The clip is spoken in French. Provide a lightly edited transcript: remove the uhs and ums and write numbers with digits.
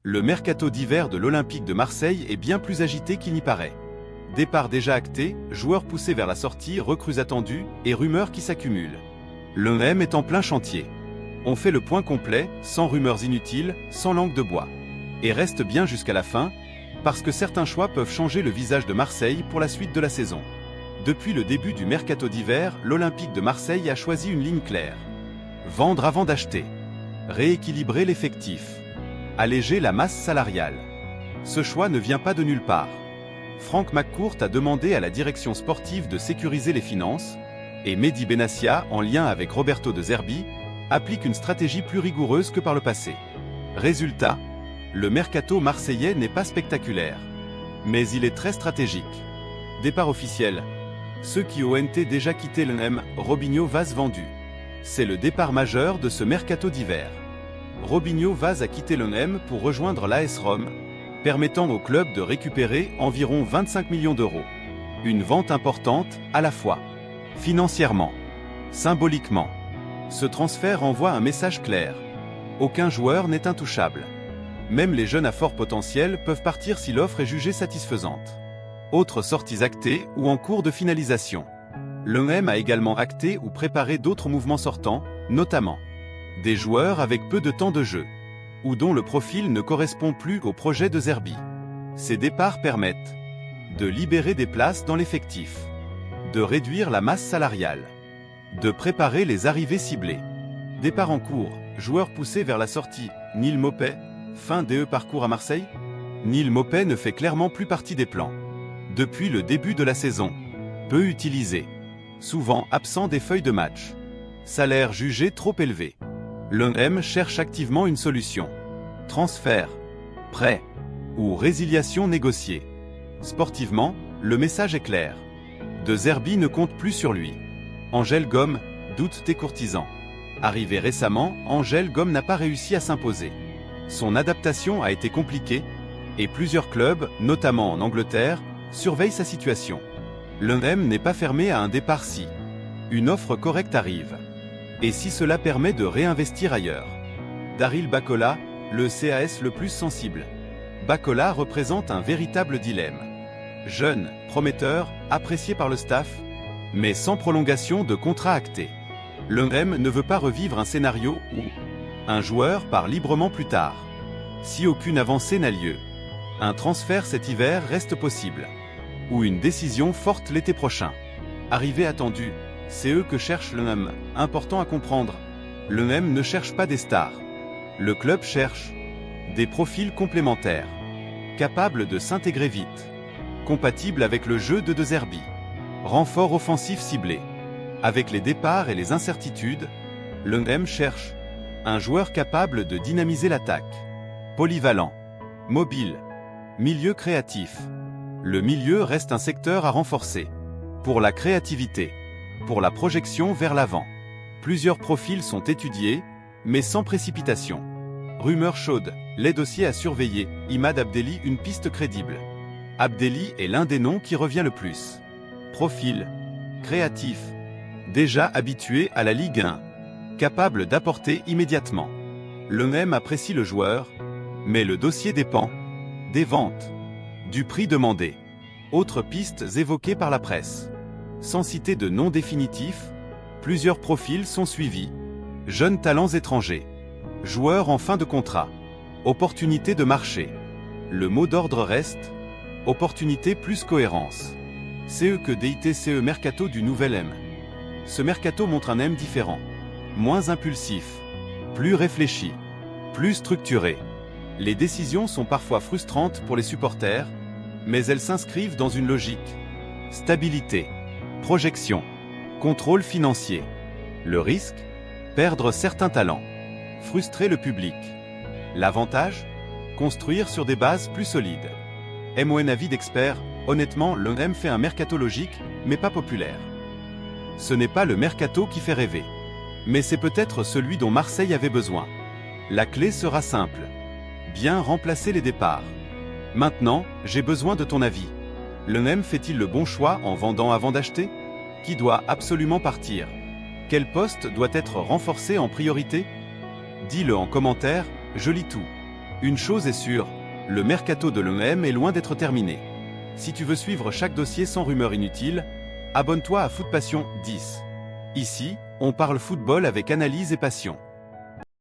Le mercato d'hiver de l'Olympique de Marseille est bien plus agité qu'il n'y paraît. Départ déjà acté, joueurs poussés vers la sortie, recrues attendues et rumeurs qui s'accumulent. L'OM est en plein chantier. On fait le point complet, sans rumeurs inutiles, sans langue de bois. Et reste bien jusqu'à la fin, parce que certains choix peuvent changer le visage de Marseille pour la suite de la saison. Depuis le début du mercato d'hiver, l'Olympique de Marseille a choisi une ligne claire. Vendre avant d'acheter. Rééquilibrer l'effectif. Alléger la masse salariale. Ce choix ne vient pas de nulle part. Franck McCourt a demandé à la direction sportive de sécuriser les finances, et Mehdi Benassia, en lien avec Roberto De Zerbi, applique une stratégie plus rigoureuse que par le passé. Résultat, le mercato marseillais n'est pas spectaculaire, mais il est très stratégique. Départ officiel. Ceux qui ont déjà quitté l'OM, Robinho Vaz vendu. C'est le départ majeur de ce mercato d'hiver. Robinho Vaz a quitté l'OM pour rejoindre l'AS Rome, permettant au club de récupérer environ 25 millions d'euros. Une vente importante, à la fois financièrement, symboliquement. Ce transfert envoie un message clair. Aucun joueur n'est intouchable. Même les jeunes à fort potentiel peuvent partir si l'offre est jugée satisfaisante. Autres sorties actées ou en cours de finalisation. L'OM a également acté ou préparé d'autres mouvements sortants, notamment des joueurs avec peu de temps de jeu, ou dont le profil ne correspond plus au projet de Zerbi. Ces départs permettent de libérer des places dans l'effectif, de réduire la masse salariale, de préparer les arrivées ciblées. Départ en cours, joueur poussé vers la sortie, Neal Maupay, fin DE parcours à Marseille. Neal Maupay ne fait clairement plus partie des plans. Depuis le début de la saison, peu utilisé, souvent absent des feuilles de match. Salaire jugé trop élevé. L'OM cherche activement une solution. Transfert, prêt ou résiliation négociée. Sportivement, le message est clair. De Zerbi ne compte plus sur lui. Angel Gomes, doute des courtisans. Arrivé récemment, Angel Gomes n'a pas réussi à s'imposer. Son adaptation a été compliquée, et plusieurs clubs, notamment en Angleterre, surveillent sa situation. L'OM n'est pas fermé à un départ si une offre correcte arrive. Et si cela permet de réinvestir ailleurs. Daryl Bacola, le CAS le plus sensible. Bacola représente un véritable dilemme. Jeune, prometteur, apprécié par le staff, mais sans prolongation de contrat acté. L'OM ne veut pas revivre un scénario où un joueur part librement plus tard. Si aucune avancée n'a lieu, un transfert cet hiver reste possible. Ou une décision forte l'été prochain. Arrivée attendue. C'est eux que cherche l'OM, important à comprendre. L'OM ne cherche pas des stars. Le club cherche des profils complémentaires, capables de s'intégrer vite, compatibles avec le jeu de Zerbi. Renfort offensif ciblé. Avec les départs et les incertitudes, l'OM cherche un joueur capable de dynamiser l'attaque. Polyvalent, mobile, milieu créatif. Le milieu reste un secteur à renforcer. Pour la créativité. Pour la projection vers l'avant. Plusieurs profils sont étudiés, mais sans précipitation. Rumeur chaude, les dossiers à surveiller, Imad Abdelli une piste crédible. Abdelli est l'un des noms qui revient le plus. Profil, créatif, déjà habitué à la Ligue 1, capable d'apporter immédiatement. L'OM apprécie le joueur, mais le dossier dépend des ventes, du prix demandé. Autres pistes évoquées par la presse. Sans citer de nom définitif, plusieurs profils sont suivis. Jeunes talents étrangers. Joueurs en fin de contrat. Opportunité de marché. Le mot d'ordre reste opportunité plus cohérence. CE que DITCE mercato du nouvel M. Ce mercato montre un M différent. Moins impulsif. Plus réfléchi. Plus structuré. Les décisions sont parfois frustrantes pour les supporters, mais elles s'inscrivent dans une logique. Stabilité. Projection. Contrôle financier. Le risque? Perdre certains talents. Frustrer le public. L'avantage? Construire sur des bases plus solides. MON avis d'expert, honnêtement l'OM fait un mercato logique, mais pas populaire. Ce n'est pas le mercato qui fait rêver. Mais c'est peut-être celui dont Marseille avait besoin. La clé sera simple. Bien remplacer les départs. Maintenant, j'ai besoin de ton avis. L'OM fait-il le bon choix en vendant avant d'acheter? Qui doit absolument partir? Quel poste doit être renforcé en priorité? Dis-le en commentaire, je lis tout. Une chose est sûre, le mercato de l'OM est loin d'être terminé. Si tu veux suivre chaque dossier sans rumeurs inutiles, abonne-toi à Foot Passion 10. Ici, on parle football avec analyse et passion.